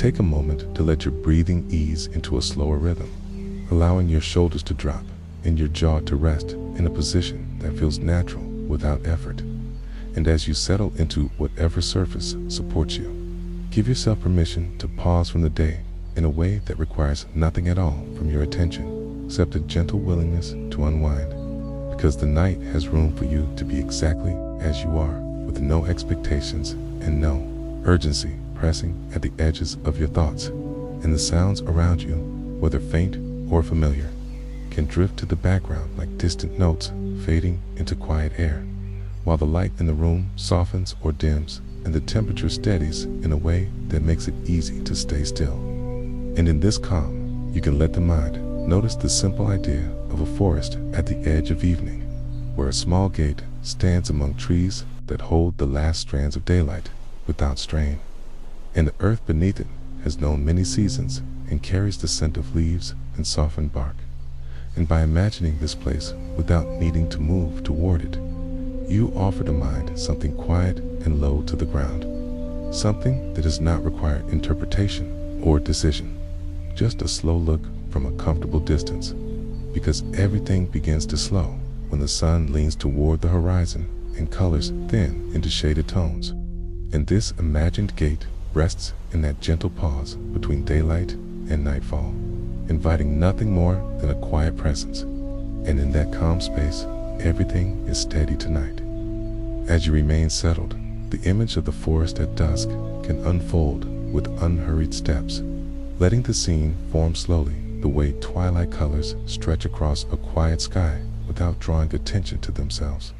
take a moment to let your breathing ease into a slower rhythm, allowing your shoulders to drop and your jaw to rest in a position that feels natural without effort. And as you settle into whatever surface supports you, give yourself permission to pause from the day in a way that requires nothing at all from your attention, except a gentle willingness to unwind. Because the night has room for you to be exactly as you are, with no expectations and no urgency pressing at the edges of your thoughts. And the sounds around you, whether faint or familiar, can drift to the background like distant notes fading into quiet air, while the light in the room softens or dims and the temperature steadies in a way that makes it easy to stay still. And in this calm, you can let the mind notice the simple idea of a forest at the edge of evening, where a small gate stands among trees that hold the last strands of daylight without strain. And the earth beneath it has known many seasons and carries the scent of leaves and softened bark. And by imagining this place without needing to move toward it, you offer the mind something quiet and low to the ground, something that does not require interpretation or decision, just a slow look from a comfortable distance, because everything begins to slow when the sun leans toward the horizon and colors thin into shaded tones. And this imagined gate rests in that gentle pause between daylight and nightfall, inviting nothing more than a quiet presence. And in that calm space, everything is steady tonight. As you remain settled, the image of the forest at dusk can unfold with unhurried steps, letting the scene form slowly, the way twilight colors stretch across a quiet sky without drawing attention to themselves.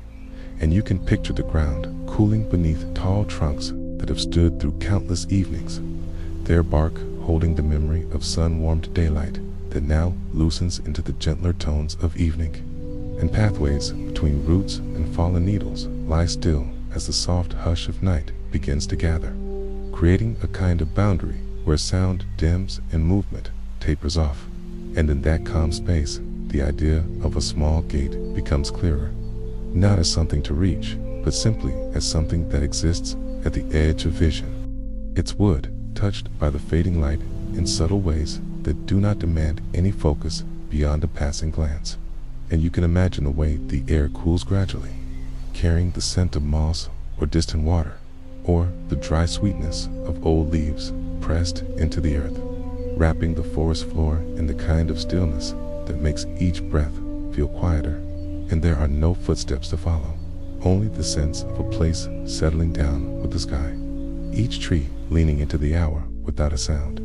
And you can picture the ground cooling beneath tall trunks that have stood through countless evenings, their bark holding the memory of sun-warmed daylight that now loosens into the gentler tones of evening. And pathways between roots and fallen needles lie still as the soft hush of night begins to gather, creating a kind of boundary where sound dims and movement tapers off. And in that calm space, the idea of a small gate becomes clearer, not as something to reach, but simply as something that exists at the edge of vision. Its wood, touched by the fading light in subtle ways that do not demand any focus beyond a passing glance. And you can imagine the way the air cools gradually, carrying the scent of moss or distant water, or the dry sweetness of old leaves pressed into the earth, wrapping the forest floor in the kind of stillness that makes each breath feel quieter. And there are no footsteps to follow, only the sense of a place settling down with the sky, each tree leaning into the hour without a sound.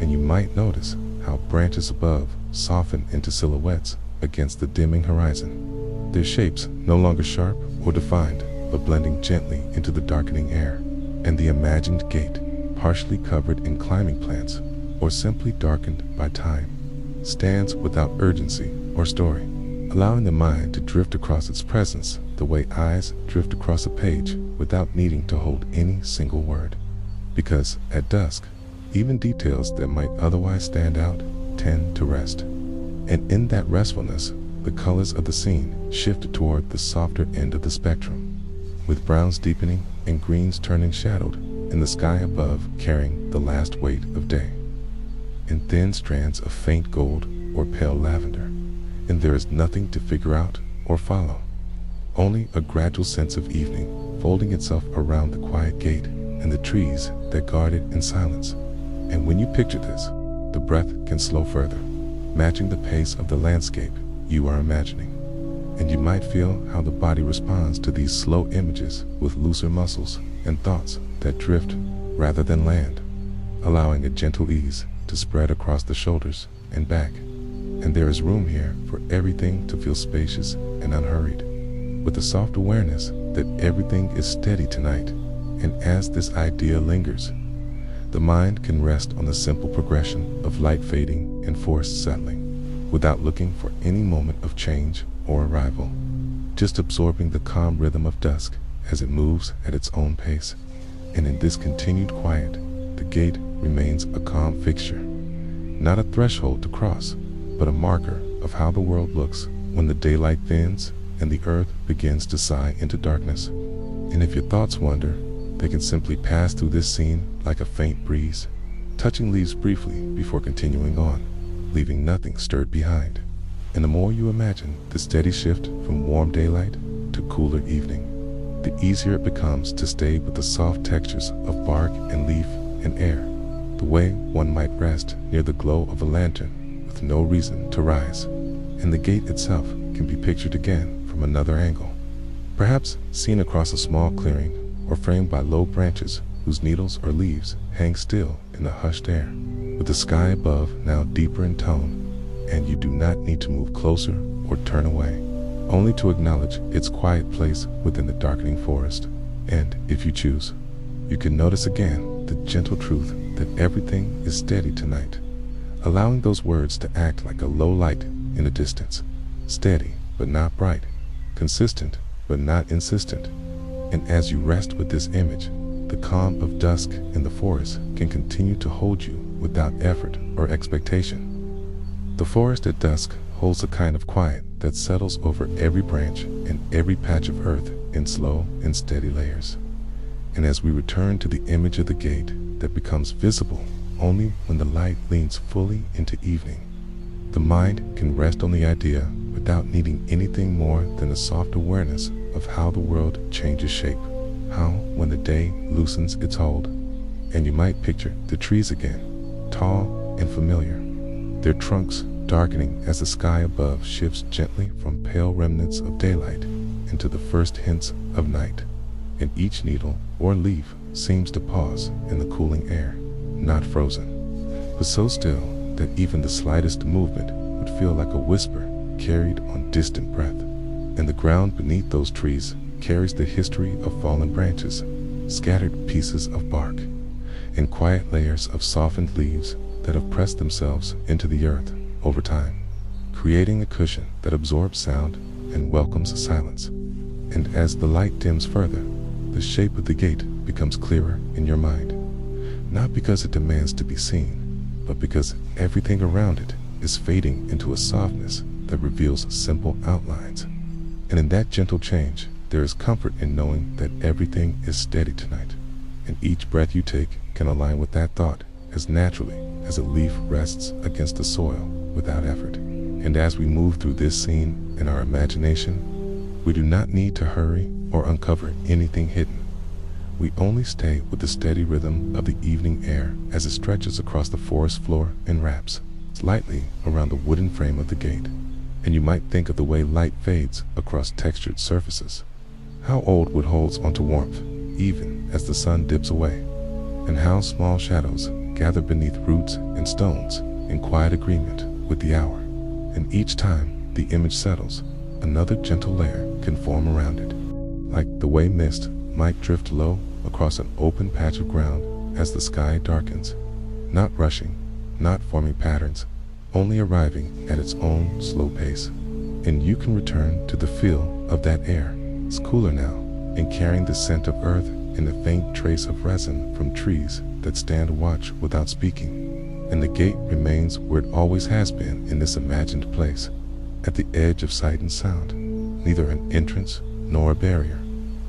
And you might notice how branches above soften into silhouettes against the dimming horizon, their shapes no longer sharp or defined, but blending gently into the darkening air. And the imagined gate, partially covered in climbing plants or simply darkened by time, stands without urgency or story, allowing the mind to drift across its presence the way eyes drift across a page without needing to hold any single word. Because at dusk, even details that might otherwise stand out tend to rest. And in that restfulness, the colors of the scene shift toward the softer end of the spectrum, with browns deepening and greens turning shadowed, and the sky above carrying the last weight of day, in thin strands of faint gold or pale lavender. And there is nothing to figure out or follow, only a gradual sense of evening folding itself around the quiet gate and the trees that guard it in silence. And when you picture this, the breath can slow further, matching the pace of the landscape you are imagining. And you might feel how the body responds to these slow images with looser muscles and thoughts that drift rather than land, allowing a gentle ease to spread across the shoulders and back. And there is room here for everything to feel spacious and unhurried, with the soft awareness that everything is steady tonight. And as this idea lingers, the mind can rest on the simple progression of light fading and forest settling, without looking for any moment of change or arrival, just absorbing the calm rhythm of dusk as it moves at its own pace. And in this continued quiet, the gate remains a calm fixture, not a threshold to cross, but a marker of how the world looks when the daylight thins and the earth begins to sigh into darkness. And if your thoughts wander, they can simply pass through this scene like a faint breeze, touching leaves briefly before continuing on, leaving nothing stirred behind. And the more you imagine the steady shift from warm daylight to cooler evening, the easier it becomes to stay with the soft textures of bark and leaf and air, the way one might rest near the glow of a lantern with no reason to rise. And the gate itself can be pictured again from another angle, perhaps seen across a small clearing or framed by low branches whose needles or leaves hang still in the hushed air, with the sky above now deeper in tone, and you do not need to move closer or turn away, only to acknowledge its quiet place within the darkening forest. And if you choose, you can notice again the gentle truth that everything is steady tonight, allowing those words to act like a low light in the distance, steady but not bright, consistent but not insistent. And as you rest with this image, the calm of dusk in the forest can continue to hold you without effort or expectation. The forest at dusk holds a kind of quiet that settles over every branch and every patch of earth in slow and steady layers. And as we return to the image of the gate that becomes visible only when the light leans fully into evening, the mind can rest on the idea without needing anything more than a soft awareness of how the world changes shape, how when the day loosens its hold, and you might picture the trees again, tall and familiar, their trunks darkening as the sky above shifts gently from pale remnants of daylight into the first hints of night, and each needle or leaf seems to pause in the cooling air, not frozen, but so still that even the slightest movement would feel like a whisper carried on distant breath. And the ground beneath those trees carries the history of fallen branches, scattered pieces of bark, and quiet layers of softened leaves that have pressed themselves into the earth over time, creating a cushion that absorbs sound and welcomes silence. And as the light dims further, the shape of the gate becomes clearer in your mind, not because it demands to be seen, but because everything around it is fading into a softness that reveals simple outlines. And in that gentle change, there is comfort in knowing that everything is steady tonight, and each breath you take can align with that thought as naturally as a leaf rests against the soil without effort. And as we move through this scene in our imagination, we do not need to hurry or uncover anything hidden. We only stay with the steady rhythm of the evening air as it stretches across the forest floor and wraps slightly around the wooden frame of the gate. And you might think of the way light fades across textured surfaces, how old wood holds onto warmth even as the sun dips away, and how small shadows gather beneath roots and stones in quiet agreement with the hour. And each time the image settles, another gentle layer can form around it, like the way mist might drift low across an open patch of ground as the sky darkens, not rushing, not forming patterns, only arriving at its own slow pace. And you can return to the feel of that air. It's cooler now, and carrying the scent of earth and a faint trace of resin from trees that stand watch without speaking. And the gate remains where it always has been in this imagined place, at the edge of sight and sound, neither an entrance nor a barrier,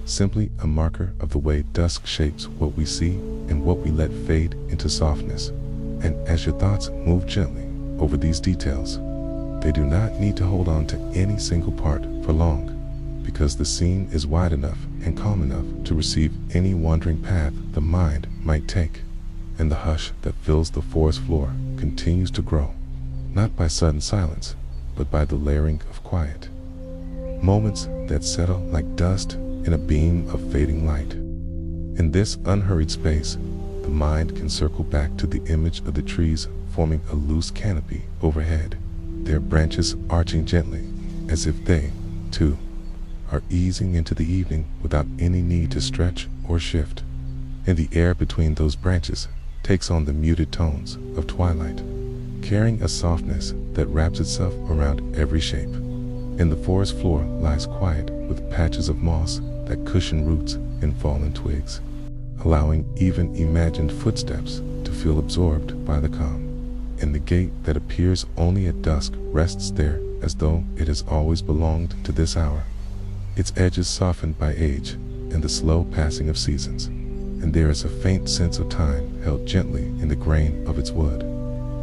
simply a marker of the way dusk shapes what we see and what we let fade into softness. And as your thoughts move gently over these details, they do not need to hold on to any single part for long, because the scene is wide enough and calm enough to receive any wandering path the mind might take. And the hush that fills the forest floor continues to grow, not by sudden silence, but by the layering of quiet. Moments that settle like dust in a beam of fading light. In this unhurried space, the mind can circle back to the image of the trees forming a loose canopy overhead, their branches arching gently, as if they, too, are easing into the evening without any need to stretch or shift. And the air between those branches takes on the muted tones of twilight, carrying a softness that wraps itself around every shape. And the forest floor lies quiet with patches of moss that cushion roots and fallen twigs, allowing even imagined footsteps to feel absorbed by the calm. And the gate that appears only at dusk rests there as though it has always belonged to this hour, its edges softened by age and the slow passing of seasons. and there is a faint sense of time held gently in the grain of its wood,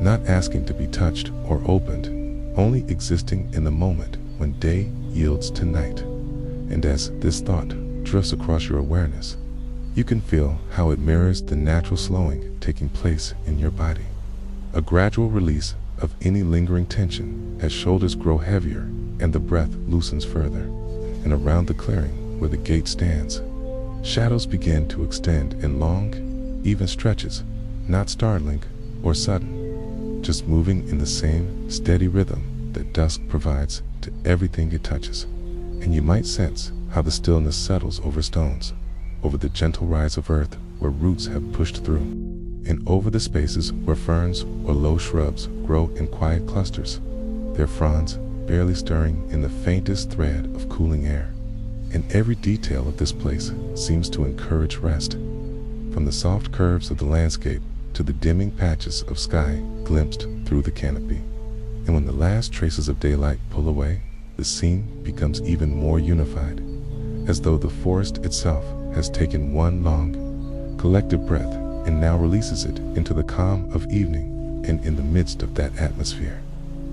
not asking to be touched or opened, only existing in the moment when day yields to night. And as this thought drifts across your awareness, you can feel how it mirrors the natural slowing taking place in your body. A gradual release of any lingering tension as shoulders grow heavier and the breath loosens further. And around the clearing where the gate stands, shadows begin to extend in long, even stretches, not startling or sudden, just moving in the same steady rhythm that dusk provides to everything it touches. And you might sense how the stillness settles over stones, over the gentle rise of earth where roots have pushed through, and over the spaces where ferns or low shrubs grow in quiet clusters, their fronds barely stirring in the faintest thread of cooling air. And every detail of this place seems to encourage rest, from the soft curves of the landscape to the dimming patches of sky glimpsed through the canopy. And when the last traces of daylight pull away, the scene becomes even more unified, as though the forest itself has taken one long, collective breath and now releases it into the calm of evening. And in the midst of that atmosphere,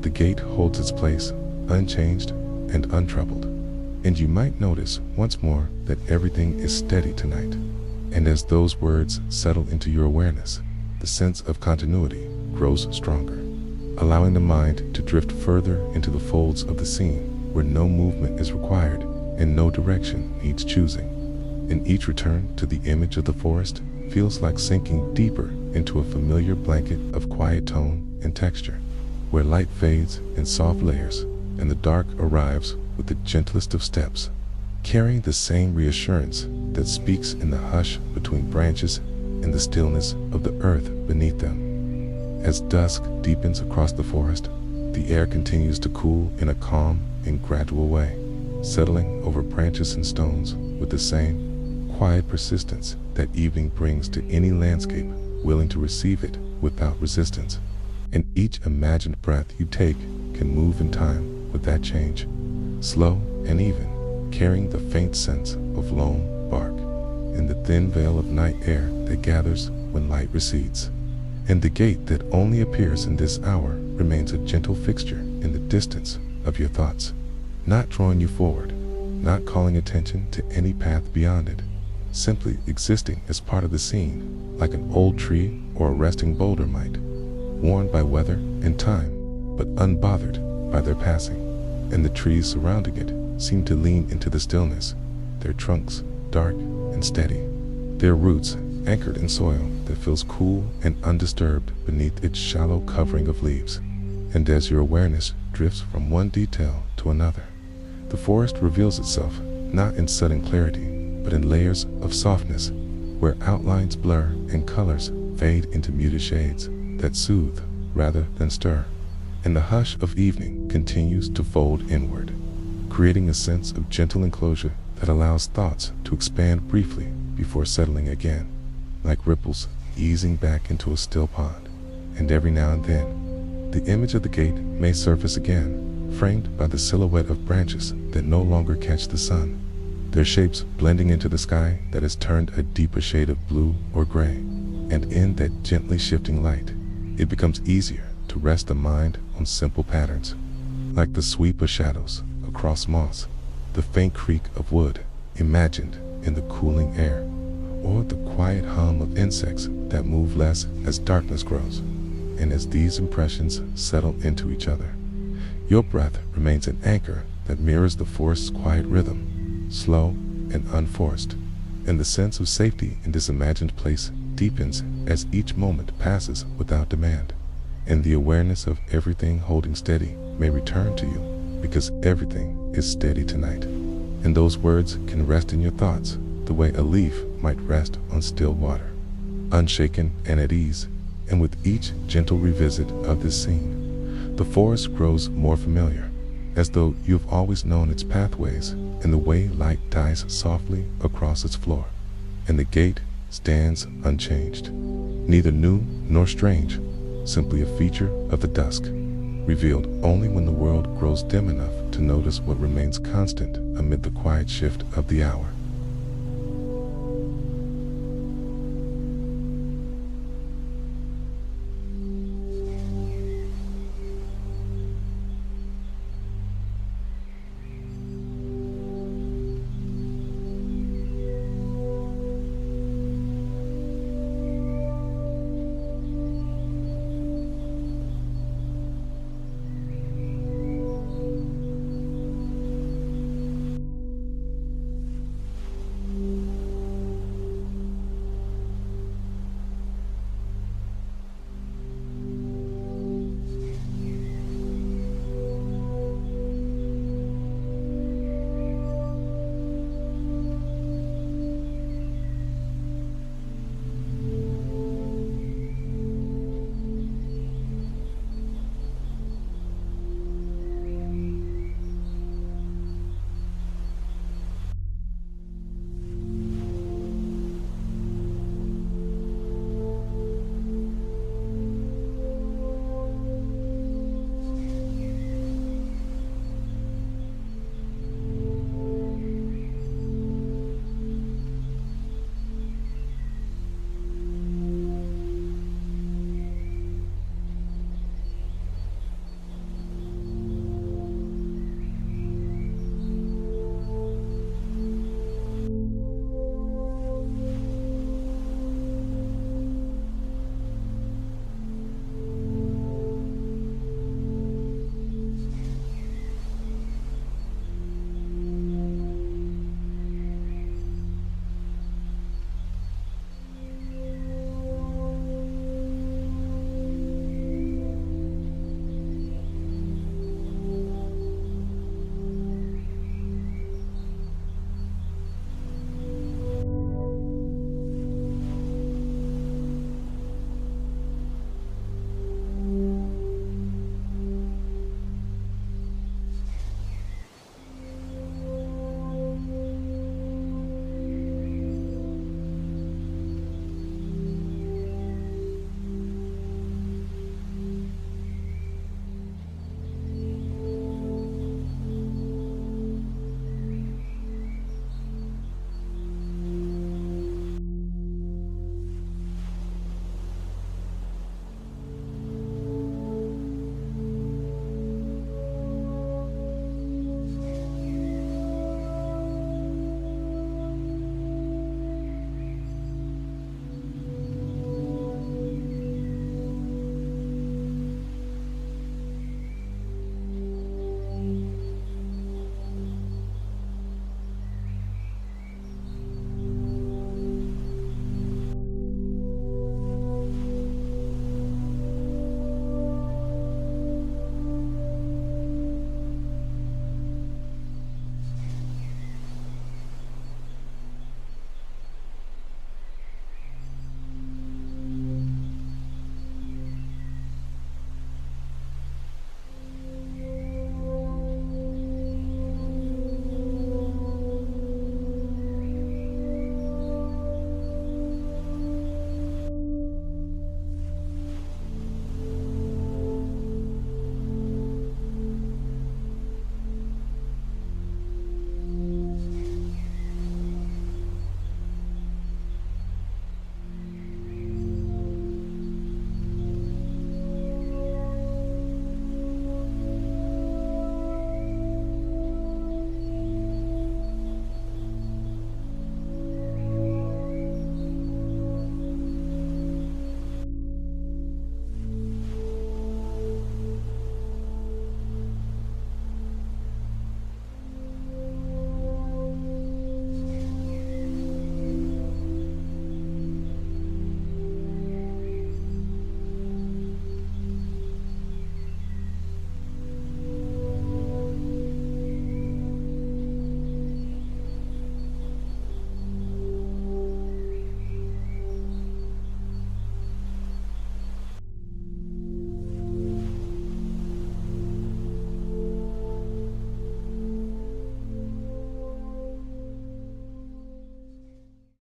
the gate holds its place, unchanged and untroubled. And you might notice once more that everything is steady tonight. And as those words settle into your awareness, the sense of continuity grows stronger, allowing the mind to drift further into the folds of the scene where no movement is required and no direction needs choosing. And each return to the image of the forest feels like sinking deeper into a familiar blanket of quiet tone and texture, where light fades in soft layers and the dark arrives with the gentlest of steps, carrying the same reassurance that speaks in the hush between branches and the stillness of the earth beneath them. As dusk deepens across the forest, the air continues to cool in a calm and gradual way, settling over branches and stones with the same quiet persistence that evening brings to any landscape willing to receive it without resistance. And each imagined breath you take can move in time with that change, slow and even, carrying the faint sense of lone bark in the thin veil of night air that gathers when light recedes. And the gate that only appears in this hour remains a gentle fixture in the distance of your thoughts, not drawing you forward, not calling attention to any path beyond it, simply existing as part of the scene, like an old tree or a resting boulder might, worn by weather and time, but unbothered by their passing. And the trees surrounding it seem to lean into the stillness, their trunks dark and steady, their roots anchored in soil that feels cool and undisturbed beneath its shallow covering of leaves. And as your awareness drifts from one detail to another, the forest reveals itself not in sudden clarity, but in layers of softness, where outlines blur and colors fade into muted shades that soothe rather than stir. And the hush of evening continues to fold inward, creating a sense of gentle enclosure that allows thoughts to expand briefly before settling again, like ripples easing back into a still pond. And every now and then, the image of the gate may surface again, framed by the silhouette of branches that no longer catch the sun, their shapes blending into the sky that has turned a deeper shade of blue or gray. And in that gently shifting light, it becomes easier to rest the mind on simple patterns, like the sweep of shadows across moss, the faint creak of wood imagined in the cooling air, or the quiet hum of insects that move less as darkness grows. And as these impressions settle into each other, your breath remains an anchor that mirrors the forest's quiet rhythm, slow and unforced. And the sense of safety in this imagined place deepens as each moment passes without demand. And the awareness of everything holding steady may return to you, because everything is steady tonight. And those words can rest in your thoughts the way a leaf might rest on still water, unshaken and at ease. And with each gentle revisit of this scene, the forest grows more familiar, as though you've always known its pathways and the way light dies softly across its floor. And the gate stands unchanged, neither new nor strange, simply a feature of the dusk, revealed only when the world grows dim enough to notice what remains constant amid the quiet shift of the hour.